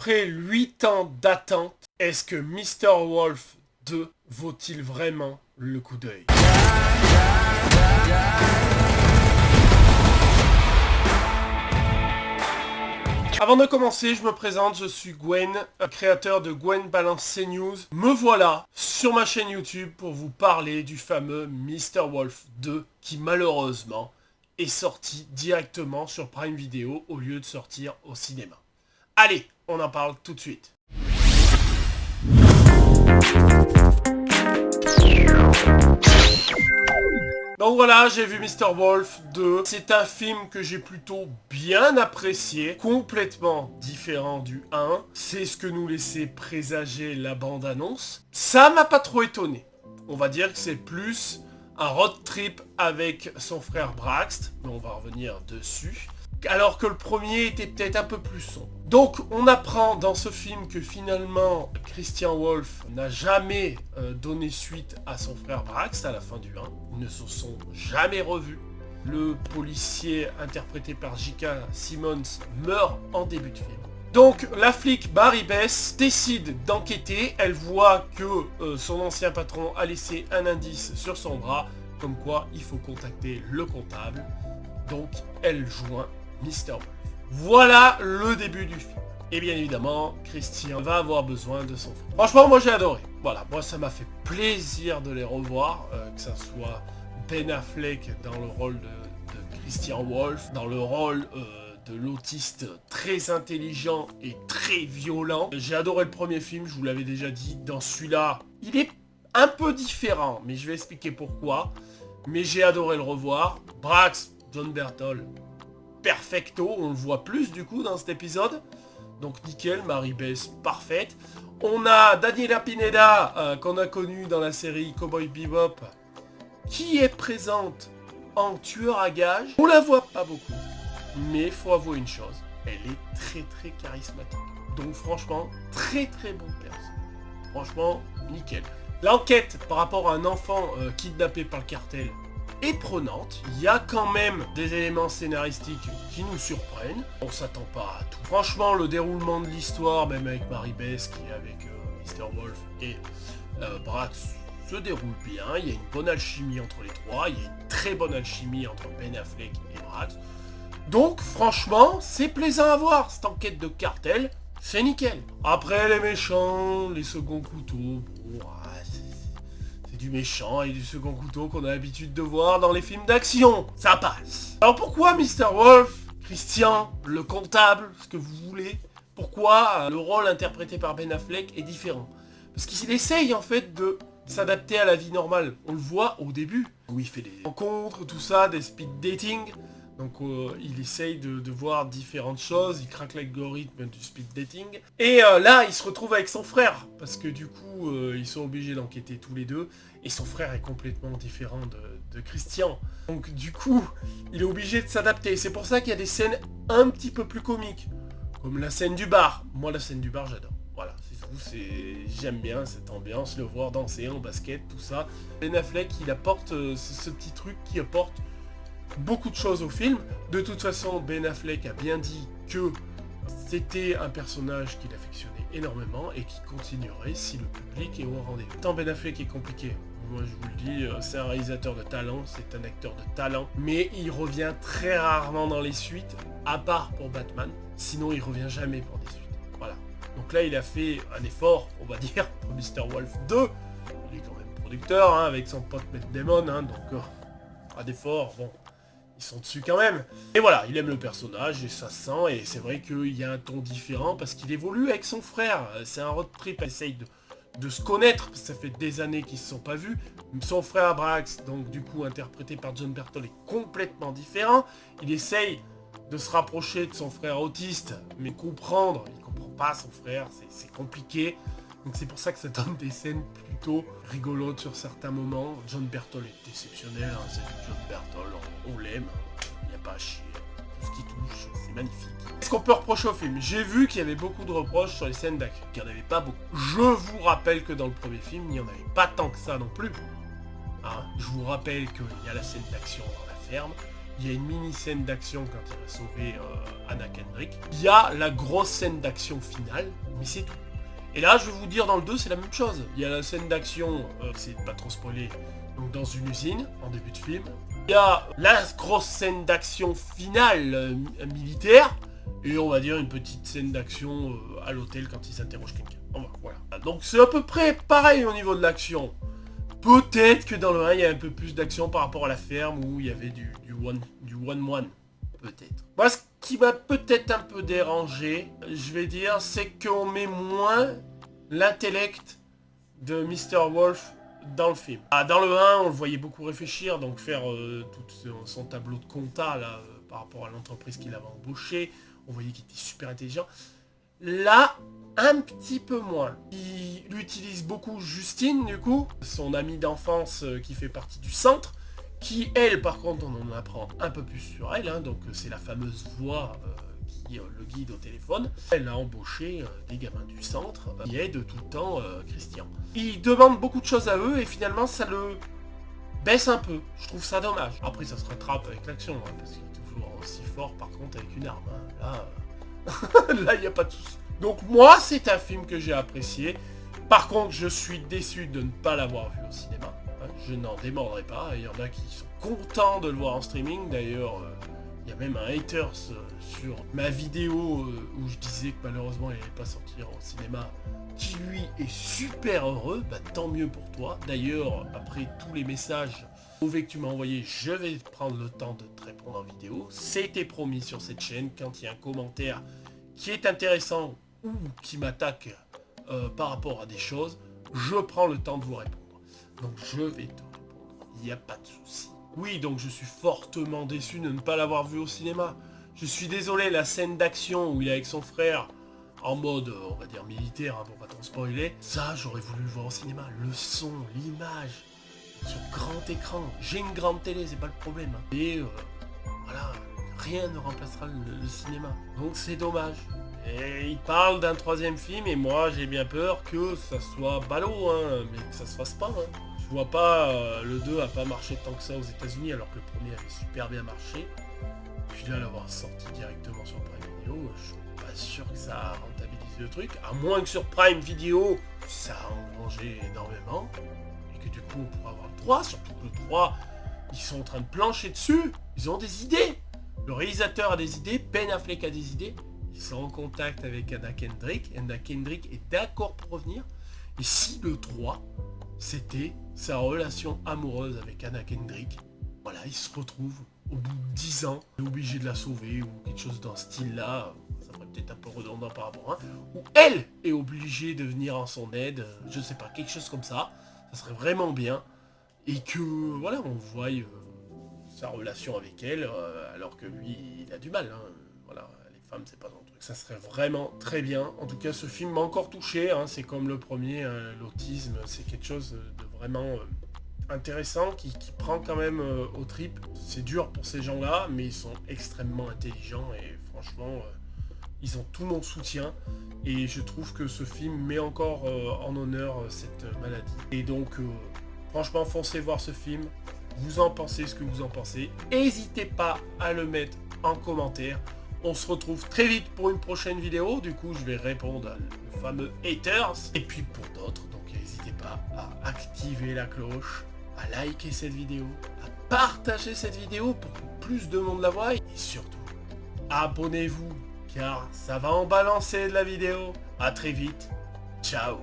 Après 8 ans d'attente, est-ce que Mr. Wolf 2 vaut-il vraiment le coup d'œil? Avant de commencer, je me présente, je suis Gwen, créateur de Gwen Balance CNews. Me voilà sur ma chaîne YouTube pour vous parler du fameux Mr. Wolf 2 qui malheureusement est sorti directement sur Prime Video au lieu de sortir au cinéma. Allez, on en parle tout de suite. Donc voilà, j'ai vu Mr. Wolf 2. C'est un film que j'ai plutôt bien apprécié, complètement différent du 1. C'est ce que nous laissait présager la bande-annonce. Ça m'a pas trop étonné. On va dire que c'est plus un road trip avec son frère Braxt, mais on va revenir dessus. Alors que le premier était peut-être un peu plus sombre. Donc on apprend dans ce film que finalement Christian Wolf n'a jamais donné suite à son frère Braxt à la fin du 1. Ils ne se sont jamais revus. Le policier interprété par J.K. Simmons meurt en début de film. Donc la flic Barry Bess décide d'enquêter. Elle voit que son ancien patron a laissé un indice sur son bras, comme quoi il faut contacter le comptable. Donc elle joint Mr. Wolf. Voilà le début du film. Et bien évidemment, Christian va avoir besoin de son frère. Franchement, moi j'ai adoré. Voilà, moi ça m'a fait plaisir de les revoir, que ça soit Ben Affleck dans le rôle de Christian Wolf, dans le rôle de l'autiste très intelligent et très violent. J'ai adoré le premier film, je vous l'avais déjà dit. Dans celui-là, il est un peu différent, mais je vais expliquer pourquoi. Mais j'ai adoré le revoir. Brax, John Berthold, perfecto, on le voit plus du coup dans cet épisode. Donc nickel, Mary Bess, parfaite. On a Daniela Pineda, qu'on a connu dans la série Cowboy Bebop, qui est présente en tueur à gages. On la voit pas beaucoup, mais faut avouer une chose, elle est très très charismatique. Donc franchement, très très bon perso. Franchement, nickel. L'enquête par rapport à un enfant kidnappé par le cartel est prenante. Il y a quand même des éléments scénaristiques qui nous surprennent. On s'attend pas à tout. Franchement, le déroulement de l'histoire, même avec Mary Bess qui est avec Mr. Wolf et Brax, se déroule bien. Il y a une bonne alchimie entre les trois. Il y a une très bonne alchimie entre Ben Affleck et Brax. Donc franchement, c'est plaisant à voir. Cette enquête de cartel, c'est nickel. Après les méchants, les seconds couteaux, du méchant et du second couteau qu'on a l'habitude de voir dans les films d'action. Ça passe. Alors pourquoi Mr. Wolf, Christian, le comptable, ce que vous voulez, pourquoi le rôle interprété par Ben Affleck est différent? Parce qu'il essaye en fait de s'adapter à la vie normale. On le voit au début, où il fait des rencontres, tout ça, des speed dating. Donc il essaye de voir différentes choses, il craque l'algorithme du speed dating. Et là, il se retrouve avec son frère, parce que du coup, ils sont obligés d'enquêter tous les deux. Et son frère est complètement différent de Christian. Donc du coup, il est obligé de s'adapter. C'est pour ça qu'il y a des scènes un petit peu plus comiques. Comme la scène du bar. Moi, la scène du bar, j'adore. Voilà, c'est tout. J'aime bien cette ambiance, le voir danser en basket, tout ça. Ben Affleck, il apporte ce petit truc qui apporte beaucoup de choses au film. De toute façon, Ben Affleck a bien dit que c'était un personnage qu'il affectionnait énormément et qui continuerait si le public est au rendez-vous. Tant Ben Affleck est compliqué. Moi je vous le dis, c'est un réalisateur de talent, c'est un acteur de talent, mais il revient très rarement dans les suites, à part pour Batman, sinon il revient jamais pour des suites. Voilà. Donc là il a fait un effort, on va dire, pour Mr. Wolf 2. Il est quand même producteur, hein, avec son pote Matt Damon, hein, donc pas d'effort, bon. Ils sont dessus quand même. Et voilà, il aime le personnage et ça se sent. Et c'est vrai qu'il y a un ton différent parce qu'il évolue avec son frère. C'est un road trip, il essaye de se connaître. Parce que ça fait des années qu'ils ne se sont pas vus. Son frère Brax, donc du coup interprété par John Berthold, est complètement différent. Il essaye de se rapprocher de son frère autiste, mais comprendre. Il ne comprend pas son frère, c'est compliqué. Donc c'est pour ça que ça donne des scènes plutôt rigolotes sur certains moments. John Berthold est exceptionnel, hein, c'est du John Berthold, on l'aime, il n'y a pas à chier. Tout ce qui touche, c'est magnifique. Qu'est-ce qu'on peut reprocher au film? J'ai vu qu'il y avait beaucoup de reproches sur les scènes d'action, qu'il n'y en avait pas beaucoup. Je vous rappelle que dans le premier film, il n'y en avait pas tant que ça non plus. Hein, je vous rappelle qu'il y a la scène d'action dans la ferme, Il y a une mini-scène d'action quand il va sauver Anna Kendrick. Il y a la grosse scène d'action finale, mais c'est tout. Et là, je vais vous dire, dans le 2, c'est la même chose. Il y a la scène d'action, c'est pas trop spoiler, donc dans une usine, en début de film. Il y a la grosse scène d'action finale militaire, et on va dire une petite scène d'action à l'hôtel quand ils interrogent quelqu'un. Voilà. Donc c'est à peu près pareil au niveau de l'action. Peut-être que dans le 1, il y a un peu plus d'action par rapport à la ferme, où il y avait du one-one. Peut-être. Moi, ce qui m'a peut-être un peu dérangé, je vais dire, c'est qu'on met moins l'intellect de Mr. Wolf dans le film. Dans le 1, on le voyait beaucoup réfléchir, donc faire tout son tableau de compta là, par rapport à l'entreprise qu'il avait embauchée. On voyait qu'il était super intelligent. Là, un petit peu moins. Il utilise beaucoup Justine, du coup, son amie d'enfance qui fait partie du centre, qui, elle, par contre, on en apprend un peu plus sur elle, hein, donc c'est la fameuse voix qui le guide au téléphone. Elle a embauché des gamins du centre qui aident tout le temps Christian. Il demande beaucoup de choses à eux et finalement ça le baisse un peu. Je trouve ça dommage. Après ça se rattrape avec l'action, hein, parce qu'il est toujours aussi fort par contre avec une arme. Hein. Là, il n'y a pas de souci. Donc moi, c'est un film que j'ai apprécié. Par contre, je suis déçu de ne pas l'avoir vu au cinéma. Je n'en démordrai pas. Il y en a qui sont contents de le voir en streaming. D'ailleurs, il y a même un haters sur ma vidéo où je disais que malheureusement il n'allait pas sortir au cinéma, qui lui est super heureux. Bah, tant mieux pour toi. D'ailleurs, après tous les messages mauvais que tu m'as envoyés, je vais prendre le temps de te répondre en vidéo. C'était promis sur cette chaîne. Quand il y a un commentaire qui est intéressant ou qui m'attaque par rapport à des choses, je prends le temps de vous répondre. Donc je vais te répondre, il n'y a pas de souci. Oui, donc je suis fortement déçu de ne pas l'avoir vu au cinéma. Je suis désolé, la scène d'action où il est avec son frère, en mode, on va dire militaire, hein, pour pas trop spoiler, ça j'aurais voulu le voir au cinéma. Le son, l'image, sur grand écran. J'ai une grande télé, c'est pas le problème. Hein. Et voilà, rien ne remplacera le cinéma. Donc c'est dommage. Et il parle d'un 3e film et moi j'ai bien peur que ça soit ballot, hein, mais que ça se fasse pas. Hein. Je vois pas, le 2 a pas marché tant que ça aux États-Unis alors que le premier avait super bien marché. Puis là l'avoir sorti directement sur Prime Video, je suis pas sûr que ça rentabilise le truc. À moins que sur Prime Video, ça a engrangé énormément. Et que du coup on pourra avoir le 3, surtout que le 3, ils sont en train de plancher dessus. Ils ont des idées. Le réalisateur a des idées, Ben Affleck a des idées. Ils sont en contact avec Anna Kendrick. Anna Kendrick est d'accord pour revenir. Et si le 3, c'était sa relation amoureuse avec Anna Kendrick, voilà, il se retrouve au bout de 10 ans, il est obligé de la sauver ou quelque chose dans ce style-là. Ça ferait peut-être un peu redondant par rapport à un. Ou elle est obligée de venir en son aide, je sais pas, quelque chose comme ça. Ça serait vraiment bien. Et que, voilà, on voit sa relation avec elle, alors que lui, il a du mal. Hein. Voilà. C'est pas un truc. Ça serait vraiment très bien. En tout cas, ce film m'a encore touché. Hein. C'est comme le premier, l'autisme, c'est quelque chose de vraiment intéressant qui prend quand même aux tripes. C'est dur pour ces gens-là, mais ils sont extrêmement intelligents et franchement, ils ont tout mon soutien. Et je trouve que ce film met encore en honneur cette maladie. Et donc, franchement, foncez voir ce film. Vous en pensez ce que vous en pensez. N'hésitez pas à le mettre en commentaire. On se retrouve très vite pour une prochaine vidéo. Du coup, je vais répondre aux fameux haters. Et puis pour d'autres, donc n'hésitez pas à activer la cloche, à liker cette vidéo, à partager cette vidéo pour que plus de monde la voie. Et surtout, abonnez-vous, car ça va en balancer de la vidéo. À très vite. Ciao.